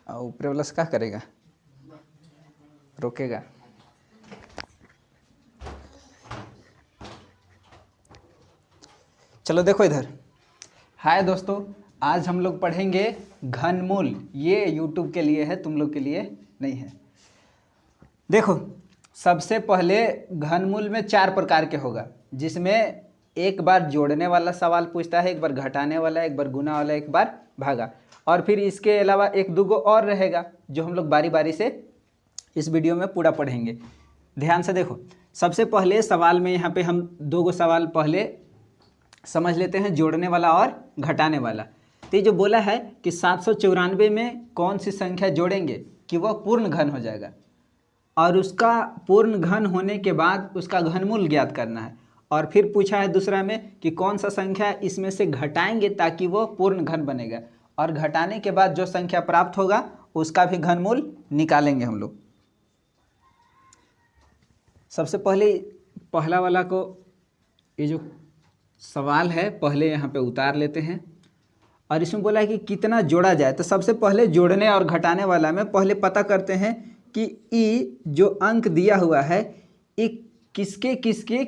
और ऊपर वाला से क्या करेगा, रोकेगा। चलो देखो इधर। हाय दोस्तों, आज हम लोग पढ़ेंगे घनमूल। ये यूट्यूब के लिए है, तुम लोग के लिए नहीं है। देखो, सबसे पहले घनमूल में 4 प्रकार के होगा, जिसमें एक बार जोड़ने वाला सवाल पूछता है, एक बार घटाने वाला, एक बार गुना वाला, एक बार भागा, और फिर इसके अलावा 1-2 और रहेगा जो हम लोग बारी बारी से इस वीडियो में पूरा पढ़ेंगे। ध्यान से देखो, सबसे पहले सवाल में यहाँ पे हम 2 सवाल पहले समझ लेते हैं, जोड़ने वाला और घटाने वाला। तो ये जो बोला है कि 794 में कौन सी संख्या जोड़ेंगे कि वह पूर्ण घन हो जाएगा, और उसका पूर्ण घन होने के बाद उसका घनमूल ज्ञात करना है। और फिर पूछा है दूसरा में कि कौन सा संख्या इसमें से घटाएंगे ताकि वह पूर्ण घन बनेगा, और घटाने के बाद जो संख्या प्राप्त होगा उसका भी घनमूल निकालेंगे हम लोग। सबसे पहले पहला वाला को, ये जो सवाल है पहले यहाँ पे उतार लेते हैं, और इसमें बोला है कि कितना जोड़ा जाए। तो सबसे पहले जोड़ने और घटाने वाला में पहले पता करते हैं कि ई जो अंक दिया हुआ है ये किसके किसके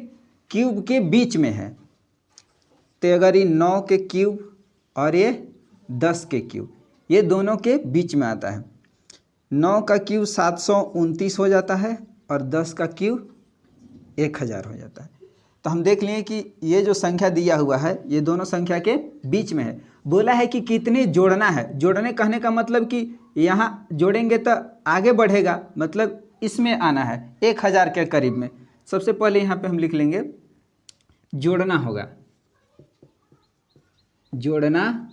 क्यूब के बीच में है। तो अगर ये 9 के क्यूब और ये 10 के क्यूब, ये दोनों के बीच में आता है। 9 का क्यूब 729 हो जाता है और 10 का क्यूब 1000 हो जाता है। तो हम देख लिए कि ये जो संख्या दिया हुआ है ये दोनों संख्या के बीच में है। बोला है कि कितने जोड़ना है। जोड़ने कहने का मतलब कि यहाँ जोड़ेंगे तो आगे बढ़ेगा, मतलब इसमें आना है 1000 के करीब में। सबसे पहले यहाँ पे हम लिख लेंगे जोड़ना होगा, जोड़ना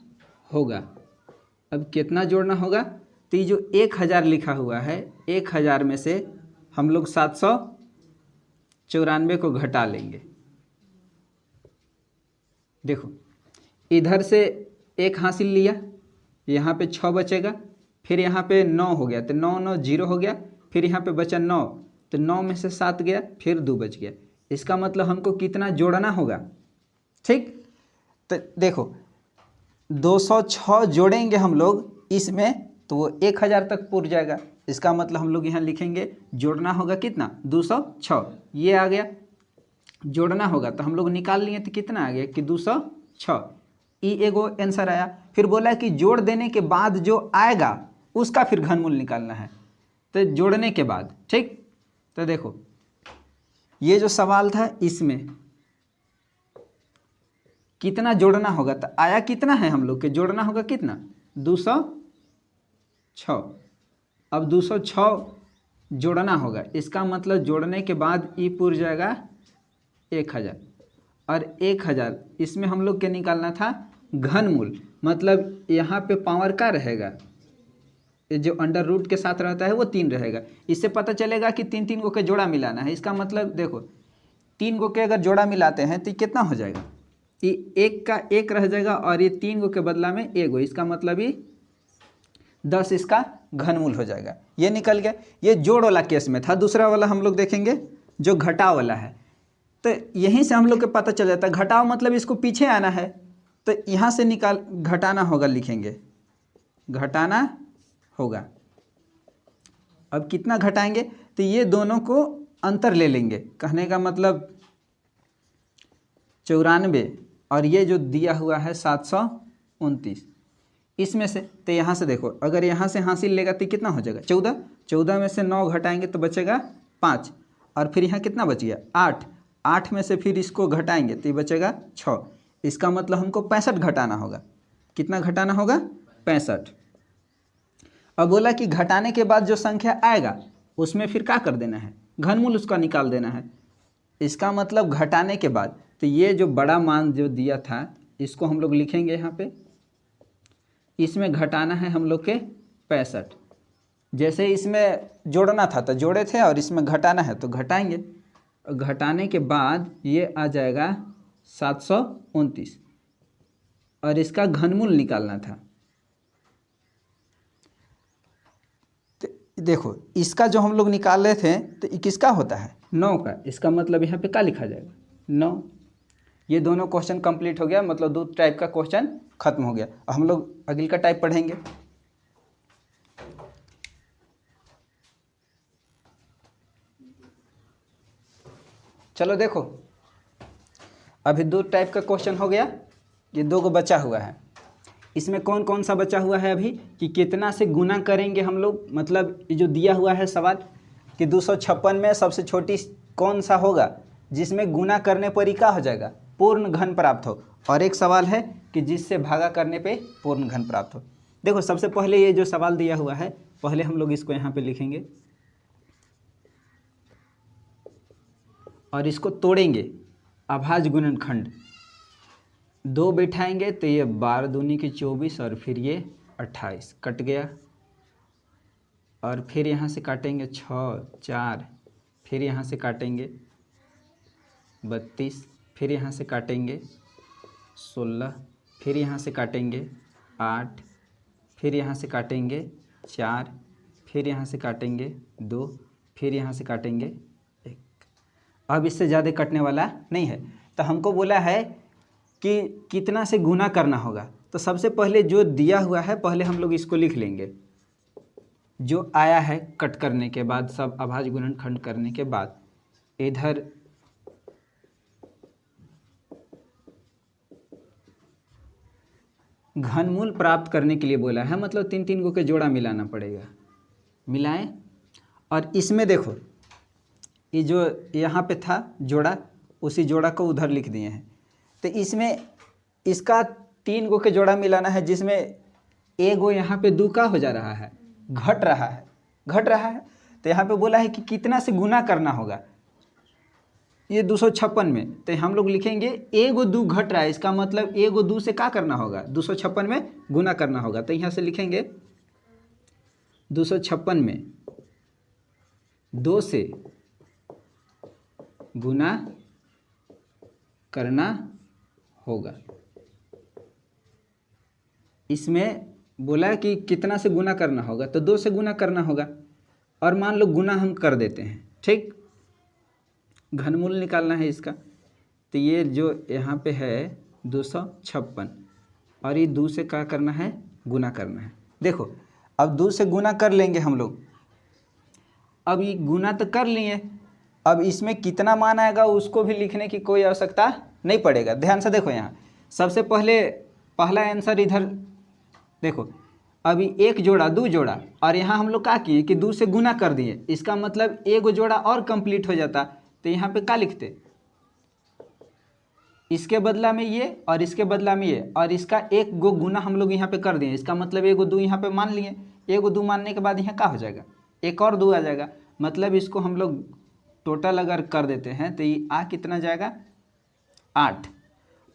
होगा। अब कितना जोड़ना होगा, तो ये जो 1000 लिखा हुआ है, 1000 में से हम लोग 794 को घटा लेंगे। देखो, इधर से 1 हासिल लिया, यहाँ पे 6 बचेगा, फिर यहाँ पे 9 हो गया, तो 9 9 0 हो गया, फिर यहाँ पे बचा 9, तो 9 में से 7 गया, फिर 2 बच गया। इसका मतलब हमको कितना जोड़ना होगा, ठीक। तो देखो 206 जोड़ेंगे हम लोग इसमें, तो वो 1000 तक पूर जाएगा। इसका मतलब हम लोग यहाँ लिखेंगे जोड़ना होगा कितना, 206। ये आ गया। जोड़ना होगा तो हम लोग निकाल लिए, तो कितना आ गया कि 206। ई एगो आंसर आया। फिर बोला कि जोड़ देने के बाद जो आएगा उसका फिर घनमूल निकालना है, तो जोड़ने के बाद, ठीक। तो देखो ये जो सवाल था इसमें कितना जोड़ना होगा, तो आया कितना है हम लोग के, जोड़ना होगा कितना, 206। अब 206 जोड़ना होगा, इसका मतलब जोड़ने के बाद ई पूर जाएगा 1000, और 1000 इसमें हम लोग के निकालना था घनमूल। मतलब यहाँ पे पावर का रहेगा, ये जो अंडर रूट के साथ रहता है वो 3 रहेगा। इससे पता चलेगा कि 3 गो के जोड़ा मिलाना है। इसका मतलब देखो 3 गो के अगर जोड़ा मिलाते हैं तो कितना हो जाएगा, ये 1 का 1 रह जाएगा, और ये 3 गो के बदला में 1 गो, इसका मतलब ये 10 इसका घनमूल हो जाएगा। ये निकल गया। ये जोड़ वाला केस में था। दूसरा वाला हम लोग देखेंगे जो घटाव वाला है। तो यहीं से हम लोग को पता चल जाता है, घटाव मतलब इसको पीछे आना है, तो यहाँ से निकाल घटाना होगा, लिखेंगे घटाना होगा। अब कितना घटाएंगे, तो ये दोनों को अंतर ले लेंगे। कहने का मतलब 94 और ये जो दिया हुआ है 729, इसमें से, तो यहाँ से देखो अगर यहाँ से हासिल लेगा तो कितना हो जाएगा 14। 14 में से 9 घटाएंगे तो बचेगा 5, और फिर यहाँ कितना बच गया 8। 8 में से फिर इसको घटाएंगे तो ये बचेगा 6। इसका मतलब हमको 65 घटाना होगा। कितना घटाना होगा, 65। अब बोला कि घटाने के बाद जो संख्या आएगा उसमें फिर क्या कर देना है, घनमूल उसका निकाल देना है। इसका मतलब घटाने के बाद, तो ये जो बड़ा मान जो दिया था इसको हम लोग लिखेंगे यहाँ पे, इसमें घटाना है हम लोग के 65। जैसे इसमें जोड़ना था तो जोड़े थे, और इसमें घटाना है तो घटाएंगे। घटाने के बाद ये आ जाएगा 729, और इसका घनमूल निकालना था। तो देखो इसका जो हम लोग निकाल रहे थे तो ये किसका होता है, 9 का। इसका मतलब यहाँ पे क्या लिखा जाएगा, 9। ये दोनों क्वेश्चन कंप्लीट हो गया, मतलब 2 टाइप का क्वेश्चन खत्म हो गया। अब हम लोग अगले का टाइप पढ़ेंगे। चलो देखो, अभी दो टाइप का क्वेश्चन हो गया, ये दो को बचा हुआ है। इसमें कौन कौन सा बचा हुआ है अभी कि कितना से गुना करेंगे हम लोग, मतलब ये जो दिया हुआ है सवाल कि 256 में सबसे छोटी कौन सा होगा जिसमें गुना करने पर ही क्या हो जाएगा, पूर्ण घन प्राप्त हो। और एक सवाल है कि जिससे भागा करने पे पूर्ण घन प्राप्त हो। देखो सबसे पहले ये जो सवाल दिया हुआ है, पहले हम लोग इसको यहाँ पे लिखेंगे और इसको तोड़ेंगे। अभाज्य गुणनखंड 2 बैठाएंगे तो ये 12 दूनी की 24 और फिर ये 28 कट गया, और फिर यहाँ से काटेंगे 6 4, फिर यहाँ से काटेंगे 32, फिर यहाँ से काटेंगे 16, फिर यहाँ से काटेंगे 8, फिर यहाँ से काटेंगे 4, फिर यहाँ से काटेंगे 2, फिर यहाँ से काटेंगे 1। अब इससे ज़्यादा कटने वाला नहीं है। तो हमको बोला है कि कितना से गुना करना होगा। तो सबसे पहले जो दिया हुआ है पहले हम लोग इसको लिख लेंगे, जो आया है कट करने के बाद, सब अभाज्य गुणनखंड करने के बाद। इधर घनमूल प्राप्त करने के लिए बोला है, मतलब 3 गो के जोड़ा मिलाना पड़ेगा। मिलाएं और इसमें देखो ये जो यहाँ पे था जोड़ा, उसी जोड़ा को उधर लिख दिए हैं। तो इसमें इसका 3 गो के जोड़ा मिलाना है, जिसमें एक गो यहाँ पे 2 का हो जा रहा है, घट रहा है। तो यहाँ पे बोला है कि कितना से गुना करना होगा ये 256 में। तो हम लोग लिखेंगे एक गो 2 घट रहा है, इसका मतलब एक गो 2 से क्या करना होगा, 256 में गुना करना होगा। तो यहाँ से लिखेंगे 256 में 2 से गुना करना होगा। इसमें बोला कि कितना से गुना करना होगा, तो 2 से गुना करना होगा। और मान लो गुना हम कर देते हैं, ठीक, घनमूल निकालना है इसका। तो ये जो यहाँ पे है 256 और ये 2 से क्या करना है, गुना करना है। देखो अब 2 से गुना कर लेंगे हम लोग। अब ये गुना तो कर लिए, अब इसमें कितना मान आएगा उसको भी लिखने की कोई आवश्यकता नहीं पड़ेगा। ध्यान से देखो, यहाँ सबसे पहले पहला आंसर इधर देखो, अभी 1 जोड़ा 2 जोड़ा, और यहाँ हम लोग क्या किए कि 2 से गुना कर दिए। इसका मतलब एक जोड़ा और कंप्लीट हो जाता। तो यहाँ पे क्या लिखते, इसके बदला में ये और इसके बदला में ये, और इसका 1 गो गुना हम लोग यहाँ पे कर दिए। इसका मतलब 1 गो 2 यहाँ पे मान लिए। 1 गो 2 मानने के बाद यहाँ क्या हो जाएगा, 1 और 2 आ जाएगा। मतलब इसको हम लोग टोटल अगर कर देते हैं तो ये कितना जाएगा, 8।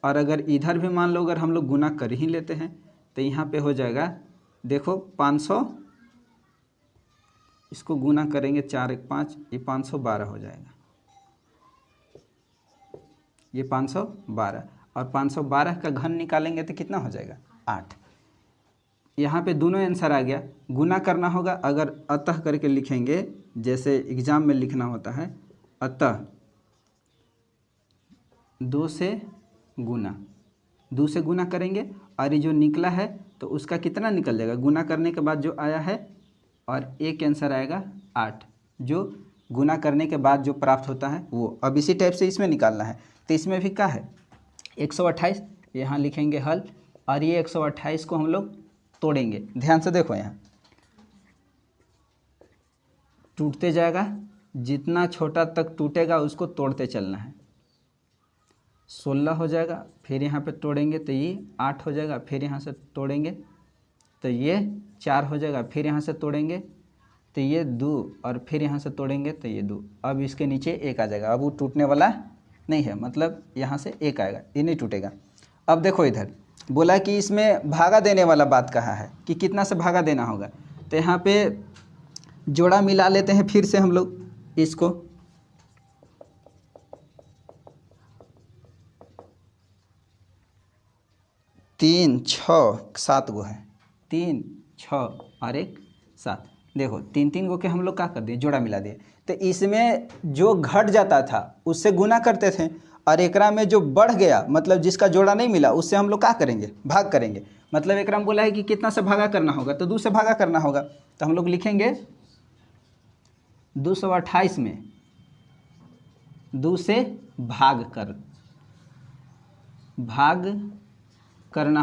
और अगर इधर भी मान लो अगर हम लोग गुना कर ही लेते हैं तो यहाँ पे हो जाएगा, देखो 500, इसको गुना करेंगे 4 1 5, ये 512 हो जाएगा, ये 512। और 512 का घन निकालेंगे तो कितना हो जाएगा, 8। यहाँ पे दोनों आंसर आ गया। गुना करना होगा, अगर अतः करके लिखेंगे जैसे एग्जाम में लिखना होता है, अतः 2 से गुना करेंगे, और ये जो निकला है तो उसका कितना निकल जाएगा, गुना करने के बाद जो आया है, और एक आंसर आएगा 8, जो गुना करने के बाद जो प्राप्त होता है वो। अब इसी टाइप से इसमें निकालना है। तो इसमें भी क्या है, 128 यहाँ लिखेंगे हल, और ये 128 को हम लोग तोड़ेंगे। ध्यान से देखो, यहाँ टूटते जाएगा, जितना छोटा तक टूटेगा उसको तोड़ते चलना है। 16 हो जाएगा, फिर यहाँ पे तोड़ेंगे तो ये 8 हो जाएगा, फिर यहाँ से तोड़ेंगे तो ये 4 हो जाएगा, फिर यहाँ से तोड़ेंगे तो ये 2, और फिर यहाँ से तोड़ेंगे तो ये 2। अब इसके नीचे 1 आ जाएगा, अब वो टूटने वाला नहीं है, मतलब यहाँ से 1 आएगा, ये नहीं टूटेगा। अब देखो इधर बोला कि इसमें भागा देने वाला बात कहा है कि कितना से भागा देना होगा। तो यहाँ पे जोड़ा मिला लेते हैं फिर से हम लोग इसको। तीन 6 7 गो है, 3 6 और 1 7। देखो 3 गो के हम लोग क्या कर दिए, जोड़ा मिला दिए। तो इसमें जो घट जाता था उससे गुना करते थे, और एकरा में जो बढ़ गया मतलब जिसका जोड़ा नहीं मिला उससे हम लोग क्या करेंगे, भाग करेंगे। मतलब एकरा में बोला है कि कितना से भागा करना होगा, तो 2 से भागा करना होगा। तो हम लोग लिखेंगे 228 में 2 से भाग करना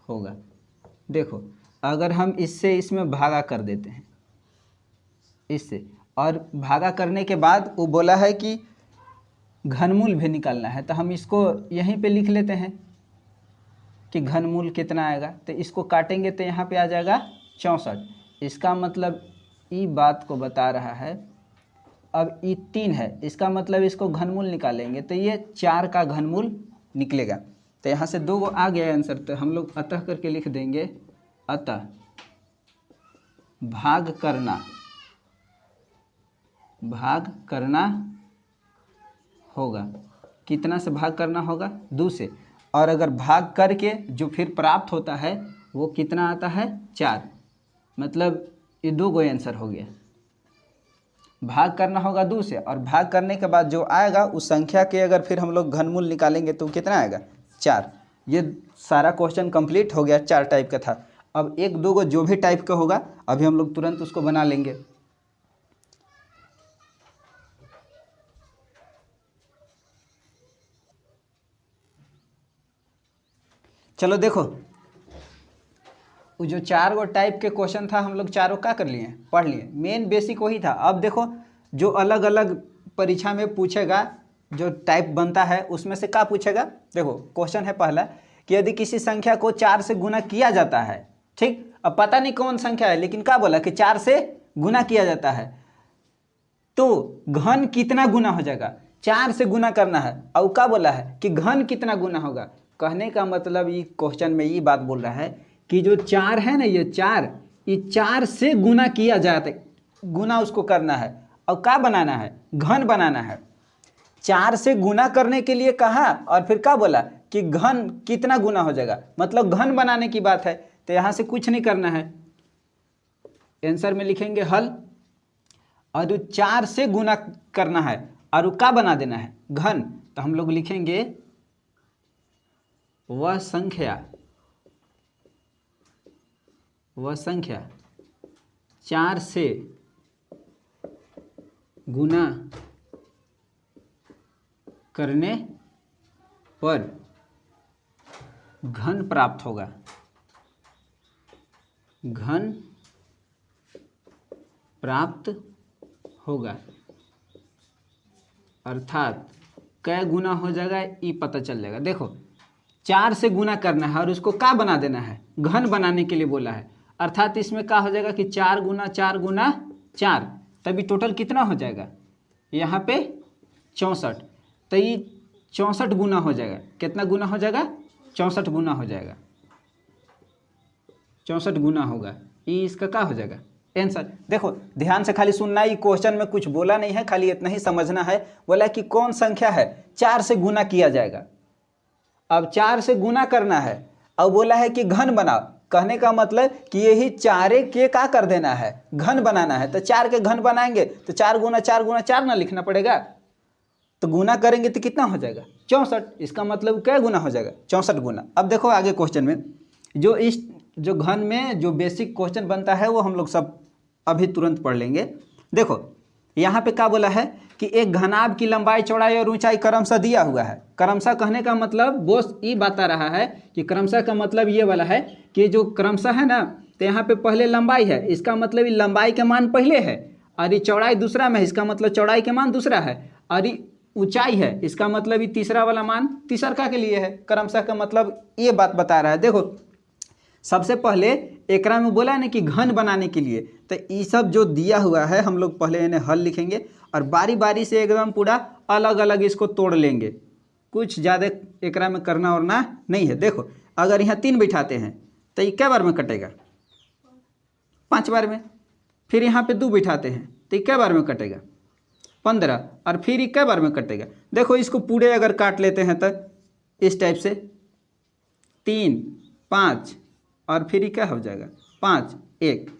होगा। देखो अगर हम इससे इसमें भागा कर देते हैं इससे, और भागा करने के बाद वो बोला है कि घनमूल भी निकालना है, तो हम इसको यहीं पे लिख लेते हैं कि घनमूल कितना आएगा। तो इसको काटेंगे तो यहाँ पे आ जाएगा 64। इसका मतलब ई बात को बता रहा है। अब ई 3 है, इसका मतलब इसको घनमूल निकालेंगे तो ये 4 का घनमूल निकलेगा। तो यहाँ से 2 आ गया आंसर, तो हम लोग अतः करके लिख देंगे, अतः भाग करना होगा। कितना से भाग करना होगा? 2 से। और अगर भाग करके जो फिर प्राप्त होता है वो कितना आता है? 4। मतलब ये 2 गो आंसर हो गया। भाग करना होगा 2 से, और भाग करने के बाद जो आएगा उस संख्या के अगर फिर हम लोग घनमूल निकालेंगे तो कितना आएगा? 4। ये सारा क्वेश्चन कंप्लीट हो गया। 4 टाइप का था। अब 1-2 गो जो भी टाइप का होगा अभी हम लोग तुरंत उसको बना लेंगे। चलो देखो, वो जो 4 गो टाइप के क्वेश्चन था हम लोग चारों क्या कर लिए? पढ़ लिए। मेन बेसिक वही था। अब देखो जो अलग अलग परीक्षा में पूछेगा, जो टाइप बनता है उसमें से क्या पूछेगा। देखो क्वेश्चन है पहला कि यदि किसी संख्या को 4 से गुना किया जाता है, ठीक, अब पता नहीं कौन संख्या है लेकिन क्या बोला कि 4 से गुना किया जाता है, तो घन कितना गुना हो जाएगा? 4 से गुना करना है। और क्या बोला है कि घन कितना गुना होगा? कहने का मतलब ये क्वेश्चन में ये बात बोल रहा है कि जो 4 है ना, ये 4 से गुना किया जाता है, गुना उसको करना है। और क्या बनाना है? घन बनाना है। 4 से गुना करने के लिए कहा और फिर क्या बोला कि घन कितना गुना हो जाएगा, मतलब घन बनाने की बात है। तो यहाँ से कुछ नहीं करना है, आंसर में लिखेंगे हल, और जो 4 से गुना करना है और क्या बना देना है? घन। तो हम लोग लिखेंगे वह संख्या 4 से गुना करने पर घन प्राप्त होगा। घन प्राप्त होगा अर्थात कै गुना हो जाएगा ये पता चल जाएगा। देखो 4 से गुना करना है और उसको क्या बना देना है? घन बनाने के लिए बोला है। अर्थात इसमें क्या हो जाएगा कि 4 गुना 4 गुना 4, तभी टोटल कितना हो जाएगा? यहाँ पे 64। तो ये 64 गुना हो जाएगा। कितना गुना हो जाएगा? 64 गुना हो जाएगा। 64 गुना होगा। ये इसका क्या हो जाएगा? आंसर। देखो ध्यान से खाली सुनना, ये क्वेश्चन में कुछ बोला नहीं है, खाली इतना ही समझना है। बोला कि कौन संख्या है 4 से गुना किया जाएगा। अब 4 से गुना करना है और बोला है कि घन बनाओ। कहने का मतलब कि यही 4 के क्या कर देना है? घन बनाना है। तो 4 के घन बनाएंगे तो 4 गुना 4 गुना 4 ना लिखना पड़ेगा। तो गुना करेंगे तो कितना हो जाएगा? 64। इसका मतलब क्या गुना हो जाएगा? 64 गुना। अब देखो आगे क्वेश्चन में जो घन में जो बेसिक क्वेश्चन बनता है वो हम लोग सब अभी तुरंत पढ़ लेंगे। देखो यहाँ पे क्या बोला है कि एक घनाभ की लंबाई चौड़ाई और ऊंचाई क्रमशः दिया हुआ है। क्रमशः कहने का मतलब बोस ये बता रहा है कि क्रमशः का मतलब ये वाला है कि जो क्रमशः है ना, तो यहाँ पे पहले लंबाई है, इसका मतलब ये लंबाई का मान पहले है, और ये चौड़ाई दूसरा में है, इसका मतलब चौड़ाई का मान दूसरा है, और ये ऊंचाई है, इसका मतलब ये तीसरा वाला मान तीसरका के लिए है। क्रमशः का मतलब ये बात बता रहा है। देखो सबसे पहले एकरा में बोला है ना कि घन बनाने के लिए, तो ये सब जो दिया हुआ है हम लोग पहले इन्हें हल लिखेंगे और बारी बारी से एकदम पूरा अलग अलग इसको तोड़ लेंगे। कुछ ज़्यादा एकरा में करना और ना नहीं है। देखो अगर यहाँ 3 बिठाते हैं तो ये कै बार में कटेगा? 5 बार में। फिर यहाँ पे 2 बिठाते हैं तो ये कै बार में कटेगा? 15। और फिर ये कै बार में कटेगा? देखो इसको पूरे अगर काट लेते हैं तो इस टाइप से 3 5 और फिर ये क्या हो जाएगा? 5 1।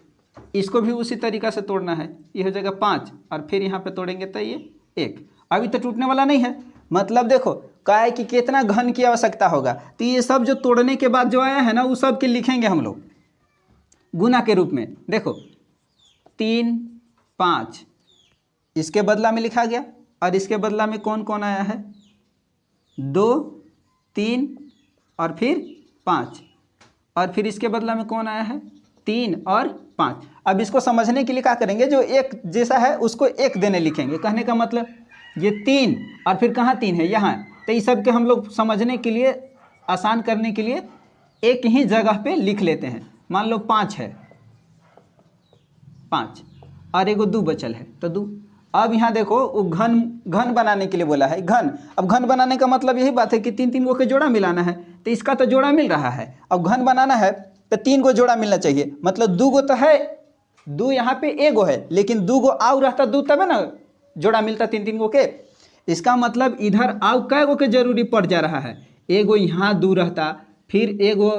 इसको भी उसी तरीक़ा से तोड़ना है। ये हो जाएगा 5 और फिर यहाँ पे तोड़ेंगे तो ये 1। अभी तो टूटने वाला नहीं है। मतलब देखो क्या है कि कितना घन की आवश्यकता होगा। तो ये सब जो तोड़ने के बाद जो आया है ना, वो सब के लिखेंगे हम लोग गुना के रूप में। देखो 3 5 इसके बदला में लिखा गया, और इसके बदला में कौन कौन आया है, 2, 3 और फिर 5, और फिर इसके बदला में कौन आया है, 3 और 5। अब इसको समझने के लिए क्या करेंगे, जो एक जैसा है उसको एक देने लिखेंगे। कहने का मतलब ये 3 और फिर कहाँ 3 है, यहाँ। तो इस सब के हम लोग समझने के लिए, आसान करने के लिए एक ही जगह पे लिख लेते हैं। मान लो 5 है, 5 और एगो 2 बचल है तो 2। अब यहाँ देखो वो घन बनाने के लिए बोला है, घन। अब घन बनाने का मतलब यही बात है कि 3 गो के जोड़ा मिलाना है, तो इसका तो जोड़ा मिल रहा है। अब घन बनाना है तो 3 गो जोड़ा मिलना चाहिए, मतलब 2 गो तो है, 2 यहाँ पे एगो है, लेकिन 2 गो आउ रहता 2 तब ना जोड़ा मिलता 3 गो के। इसका मतलब इधर आउ कै गो के जरूरी पड़ जा रहा है, एगो यहाँ 2 रहता, फिर एगो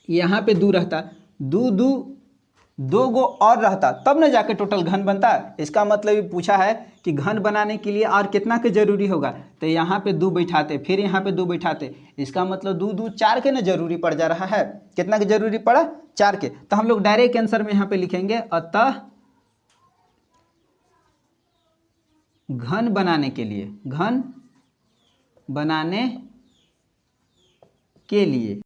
यहाँ पे 2 रहता, 2 गो और रहता, तब ना जाके टोटल घन बनता। इसका मतलब ये पूछा है कि घन बनाने के लिए और कितना के जरूरी होगा, तो यहाँ पे 2 बैठाते, फिर यहाँ पे 2 बैठाते। इसका मतलब 2 2 4 के ना जरूरी पड़ जा रहा है। कितना के जरूरी पड़ा, 4 के। तो हम लोग डायरेक्ट आंसर में यहाँ पे लिखेंगे, अतः घन बनाने के लिए, घन बनाने के लिए